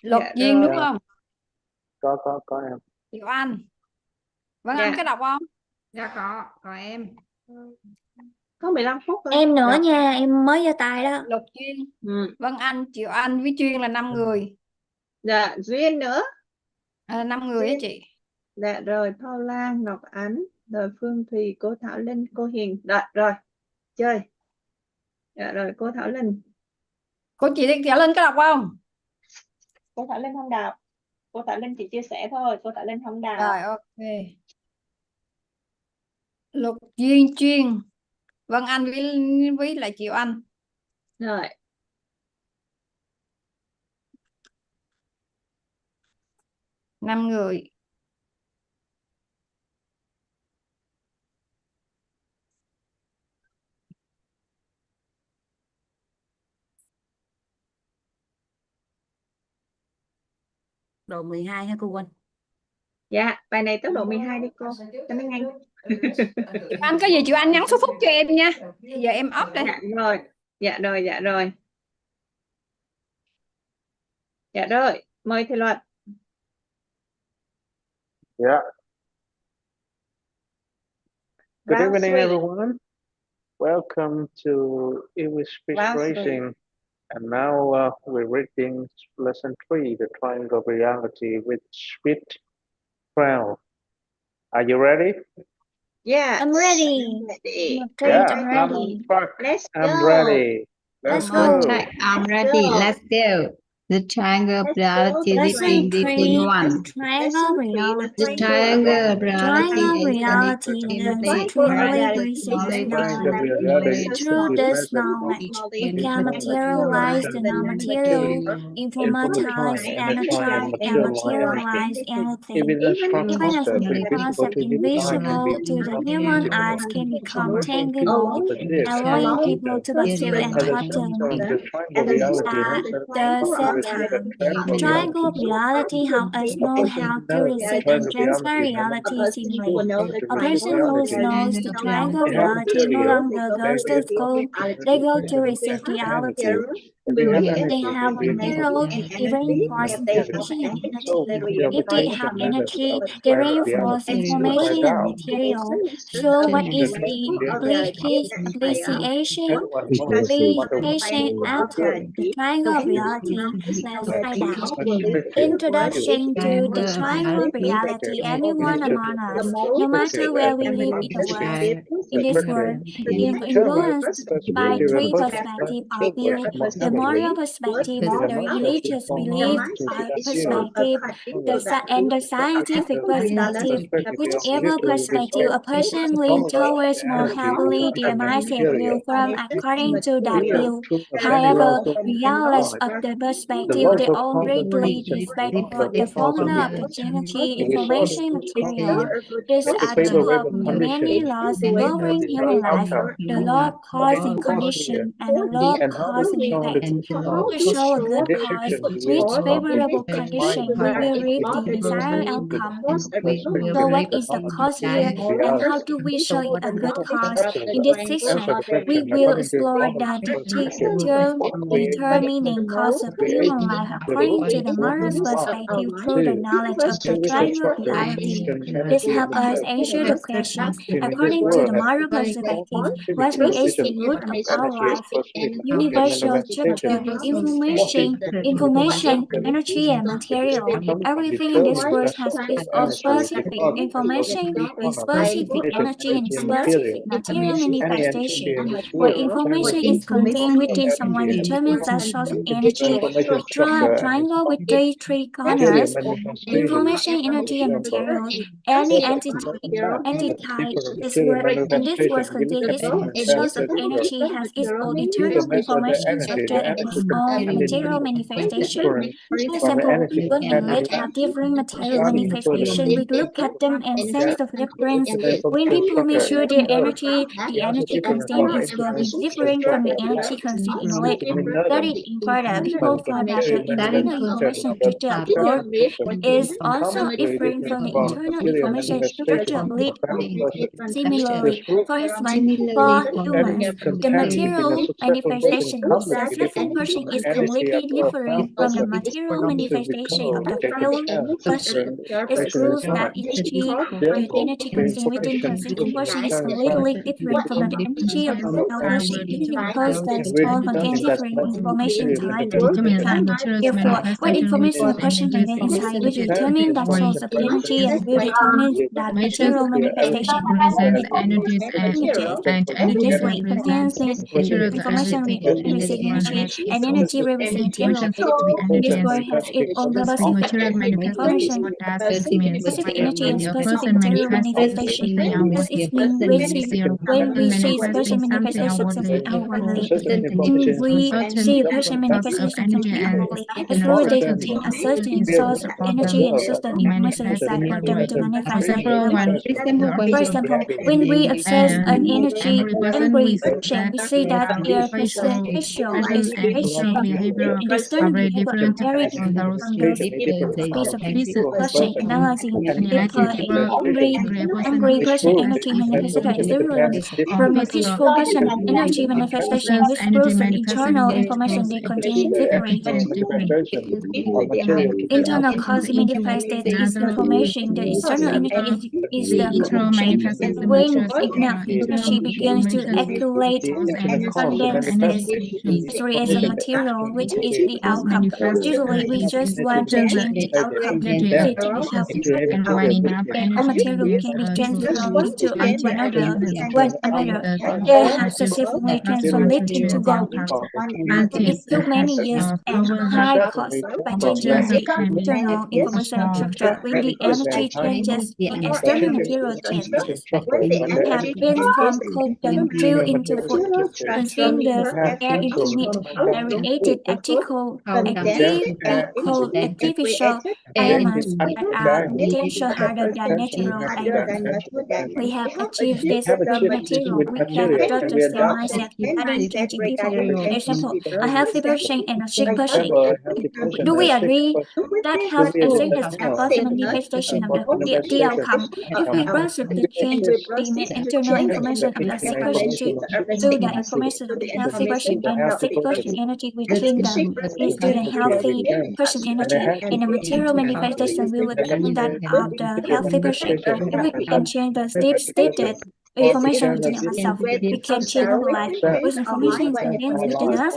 Lục Dạ Duyên rồi. đúng không? Có em. Kiều Anh. Vân Dạ. Anh có đọc không? Dạ có em. Có 15 phút thôi. Em nữa Rồi. nha, em mới giơ tay đó. Lục Duyên, Ừ. Vân Anh, Kiều Anh với Chuyên là 5 người. Dạ, Duyên nữa. 5 người á chị. Dạ rồi, Paula, Ngọc Ánh, rồi Phương Thùy, cô Thảo Linh, cô Hiền. Rồi, chơi. Dạ rồi, cô Thảo Linh. Cô chị Thảo Linh có đọc không? Cô Thảo Linh không đọc. Cô Thảo Linh chỉ chia sẻ thôi, cô Thảo Linh không đọc. Rồi, ok. Lục Duyên, Chuyên, Vân Anh với lại Kiều Anh. Rồi. Năm người. Độ 12 hả cô Quỳnh? Dạ, bài này tốc độ 12 đi cô, cho nó nhanh. Anh có gì Kiều Anh nhắn số phút cho em nha. Giờ em up đây. Dạ rồi, dạ rồi, dạ rồi. Dạ rồi, mời thầy Luật. Yeah. Good Round evening, 3. everyone. Welcome to E-Wit Speech Round 3. Racing. And now we're reading lesson 3, the triangle of reality with speed 12. Are you ready? Yeah. I'm ready. Yeah, I'm ready. Let's I'm go. ready. Let's Come on, go. check. I'm ready. go. Let's go. The triangle of Let's go. reality Lesson reading 3, one. triangle reality. The triangle of reality Triangle is an reality is extremely extremely practical basic knowledge knowledge. Through this knowledge, we can materialize the non-material, informatize, energize, and materialize anything. Even a simple concept invisible to the human eyes can become tangible, allowing people to perceive and touch them at the same time. The triangle of reality helps us know how to receive and transfer reality seamlessly. A person who knows the triangle of reality no longer goes to school, they go to receive reality. They have material, they reinforce information and energy. If they have energy, they reinforce information and material. So what is the application after the triangle of reality? Let's find out. Introduction to the triangle of reality. Anyone among us, no matter where we live in this world, is influenced by three perspectives of view: the moral perspective, the religious belief perspective, and the scientific perspective. Whichever perspective a person leans towards more heavily, their mindset will form according to that view. However, regardless of the perspective, they all greatly respect the formula of the energy, information, material. These are two of the many laws governing human life: the law of cause and condition and the law of cause and effect. To show a good cause with favorable condition, we will reap the desired outcome. So what is the cause here, and how do we show a good cause? In this section, we will explore the determining cause of human life according to the moral perspective through the knowledge of the triangle of reality. This helps us answer the question, according to the moral perspective, what creates the good of our life? Universal structure, information, energy, and material. Everything in this world has its own specific information, with specific energy, and specific material manifestation. Where information is contained within someone determines the source of energy. We draw a triangle with three corners: information, energy, and material. Any entity in this world contains its source of energy, has its own internal information structure, and its own material manifestation. For example, good and lead have different material manifestation. We look at them and sense the difference. When people measure their energy, the energy contained in gold is different from the energy contained in lead. Studied in further, people found that the internal information structure of gold is also different from the internal information structure of lead. Similarly, for humans, the material manifestation possesses healthy person is energy completely of different from the person material to manifestation of the take frail care of person. different This proves patients that energy, the therefore energy the contained within information consistent person is carries completely on different from the energy of the frail person, because the can read stone contains something that's different not information material type. determines the Type. material's Therefore, what manifestation information a before the person energy is contains inside will initiated determine that way. source of energy and will determine that Matrix material manifestation. represents energies and Images. In energy this way, contains represents the materials information reality and its represents energy, and manifestation. energy represents material. Information seeks to be This energy and word has its own specific specific material manifestation. information, What does this mean? specific energy, and When a specific person material manifests manifestation. something This outwardly, is mean when person we see a manifesting person something manifestation something outwardly, outwardly, certain when information we see a person source manifesting of energy something and outwardly, in as a though they specific contain a way certain is source of for them energy and certain to information manifest inside for that them way. to For manifest that example, way. when you are For facing example, when we access an angry person, we angry see person, that we see that their facial facial expression and expression behavior and are discerning very behavior are different very from different those from those this specific person. Analyzing in if United Kingdom, angry angry person person energy manifestation is different or from a peaceful peaceful person energy manifestation, person's which energy proves the manifestation internal individuals information they contain is different. different. Internal cause manifested is the formation. The external energy is The the internal shape. manifestation When matures internal energy begins to information accumulate cause and and condenses, manifestation. sorry, as a material, which is the Cause outcome. manifest Usually, we just want to represents change the outcome, energy see to the help. and when enough All energy material is can be to transformed into enter another. the One another, they have successfully transformed it into gold. It qualities took many have years and however high cost by changing objects the can be internal information transformed. structure. When the energy changes, the external material changes. We have transformed cold steel into food, transferring the air into meat, aerated artificial biomass that are 10 times harder than natural diamonds. We have achieved this with material. We can adopt the same mindset regarding changing people. For example, a healthy person and a sick person. Do we agree that health and sickness are both a manifestation of the outcome? If we gradually change the internal information of the sick person to the information of the healthy person, and the sick person energy will change is to the healthy person energy, and the material manifestation will become that of the healthy person. If we can change the stated information within ourselves, we can change our life. With information contained within us,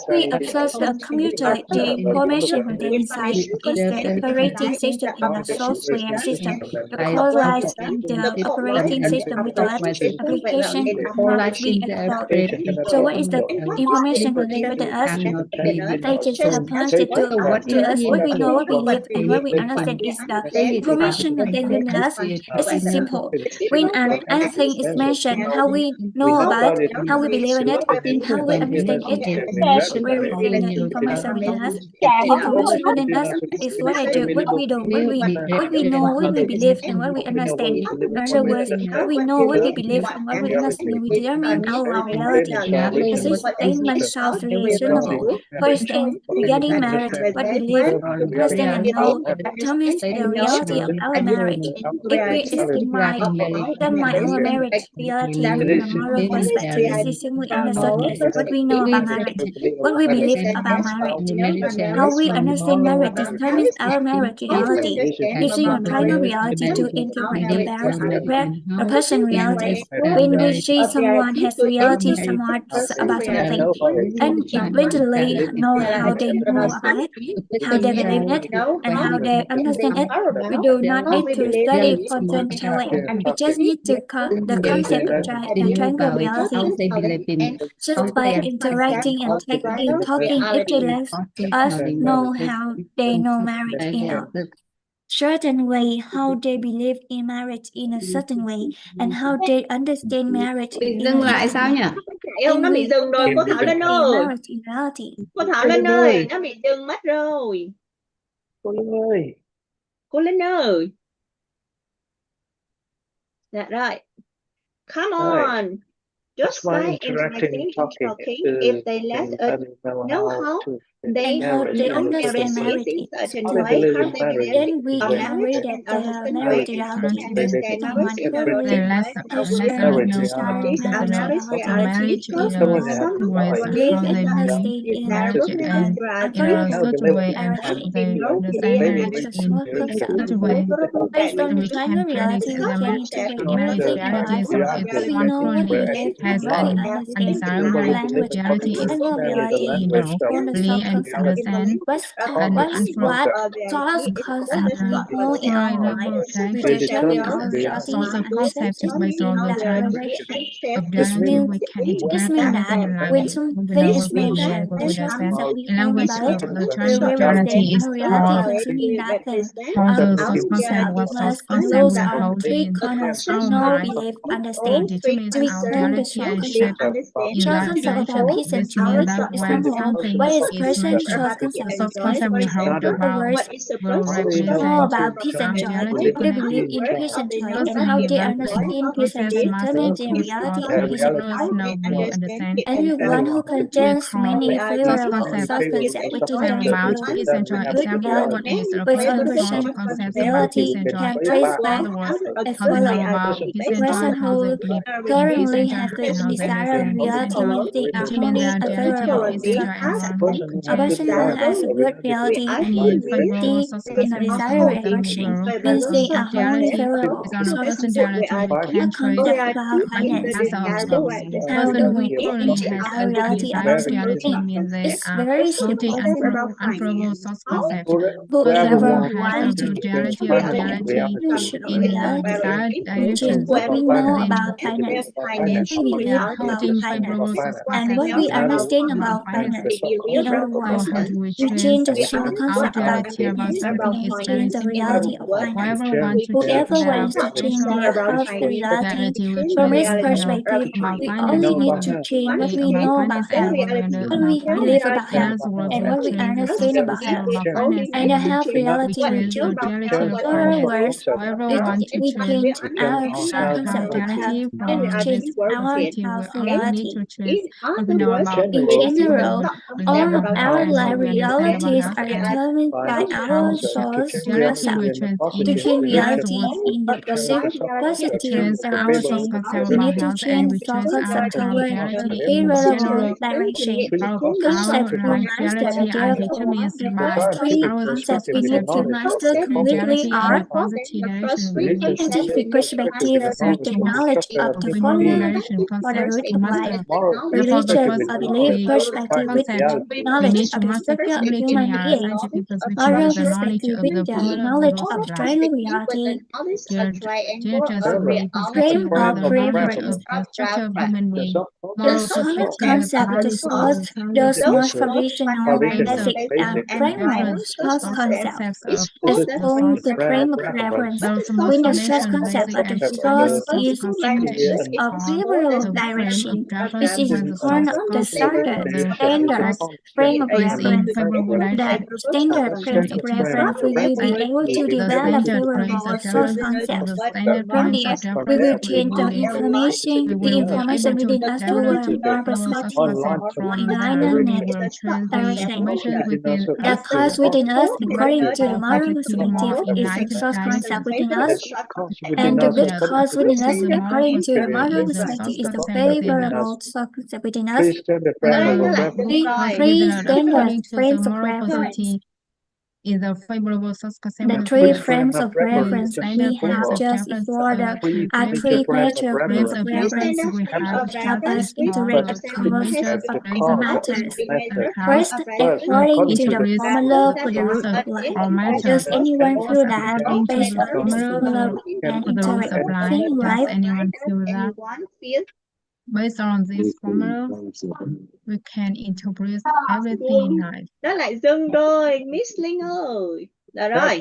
we access the computer. The information contained inside is the operating system in the software system. The code lies in the operating system with the application must be installed. So what is the information contained within us? They just have planted to us what we know, what we live, and what we understand is the information contained within us. This is simple. When anything is mentioned, how we know about it, how we believe in it, and how we understand it, represent the information within us. The information within us is what I do, what we know, what we believe, and what we understand. In other words, what we know, what we believe, and what we understand will determine our reality. As this statement sounds reasonable. For instance, regarding marriage, what we live, understand, and know determines the reality of our marriage. If we estimate our marriage reality from a moral perspective, this is simply understood as what we know about marriage, what we believe about marriage. How we understand marriage determines our marriage reality. Using a triangle reality to interpret the person reality. When we see someone has reality somewhat about something, and eventually know how they know about it, how they believe in it, and how they understand it, we do not need to study fundamentally. We just need to the concept of the triangle reality. Just by interacting and talking, if they let us know how they know marriage in a certain way, how they believe in marriage in a certain way, and how they understand marriage in Dừng a lại certain sao way. nhỉ? Ông nó bị dừng rồi, cô Thảo Linh ơi. Marriage in reality. Cô Thảo Linh ơi, nó bị dừng mất rồi. Cô Linh ơi. Cô Linh ơi. Dạ rồi. Come on. Just why by interacting and talking if they is let us know how and how they understand merit in certain way. Then we can read that the merit reality is somewhat purely external, desired merit reality. Those who believe and understand in unpredictable direction and access source concept. Based on the triangle reality, we can integrate everything in life. What we know, what we live, and what we understand. Language of external reality is on the source concept. What source concept we hold in our mind. We determine our reality and understand it in that direction. This means that when something is mentioned, the source concept we hold about it will represent our reality concerning that thing. Our concept must include our three corners: know, believe, understand. To explain the source concept. Short concept about peace and joy. Example, what is person short concept in joy? Words know about peace and joy. They believe in peace and joy and how they understand peace and joy determines their reality of peace and joy. Everyone who contains many favorable source concepts within the good reality with a person reality can trace back as follows. A person who currently has the desired reality means they are holding a favorable source concept. A person who has a good reality means they in a desired direction means they are holding favorable source concept. A concept about finance. How do we interpret our reality about money? It's very simple. Whoever wants to change reality should reality to change what we know about finance, what we believe about finance, and what we understand about finance. In other words, we change the short concept about finance and change the reality of finance. Whoever wants to change their half reality from this perspective, we only need to change what we know about health, what we believe about health, and what we understand about health. And the health reality will too. In other words, we change our short concept of health and change our health reality. In general, all our life realities are determined by our source concept. To change reality in the positive direction, we need to change source concept toward a favorable direction. Concept to master, therefore, the first three concepts we need to master completely are scientific perspective with the knowledge of the formula for the root of life. Religious or belief perspective with the knowledge of the structure of human being. Moral perspective with the knowledge of the triangle reality. Frame of reference. The source concept, the source, those most foundational, basic, and framework source concept is called the frame of reference. When the source concept of the source is in a favorable direction, this is called the standard frame of reference. That standard frame of reference, we will be able to develop favorable source concepts. From there, we will change the information within us toward more perspective, more in alignment direction. The cause within us, according to the moral perspective, is the source concept within us, and the good cause within us, according to the moral perspective, is the favorable source concept within us. Three standard frames of reference. The three frames of reference we have just explored are three major frames of reference which help us interact across the matters. First, according to the formula for the root of life, does anyone feel that based on this formula we can interact everything in life? Based on this formula, we can interpret everything in life. Đó lại dừng rồi, Miss Linh ơi. Dạ rồi.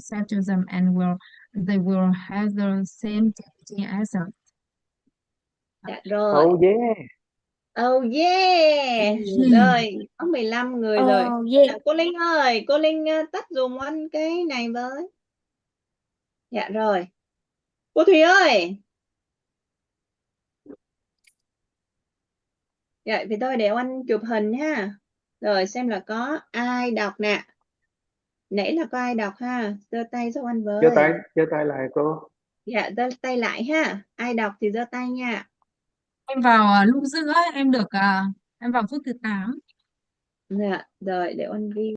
accept them and they will have the same dignity as us. Dạ rồi. Oh yeah. Oh yeah. Rồi, có 15 người rồi. Oh yeah. Cô Linh ơi, cô Linh tắt dùm anh cái này với. Dạ rồi. Cô Thùy ơi. Dạ, thì tôi để anh chụp hình ha. Rồi xem là có ai đọc nè. Nãy là có ai đọc ha. Giơ tay giúp anh với. Giơ tay lại cô. Dạ, giơ tay lại ha. Ai đọc thì giơ tay nha. Em vào lúc giữa em được em vào phút thứ 8. Dạ, rồi để anh ghi.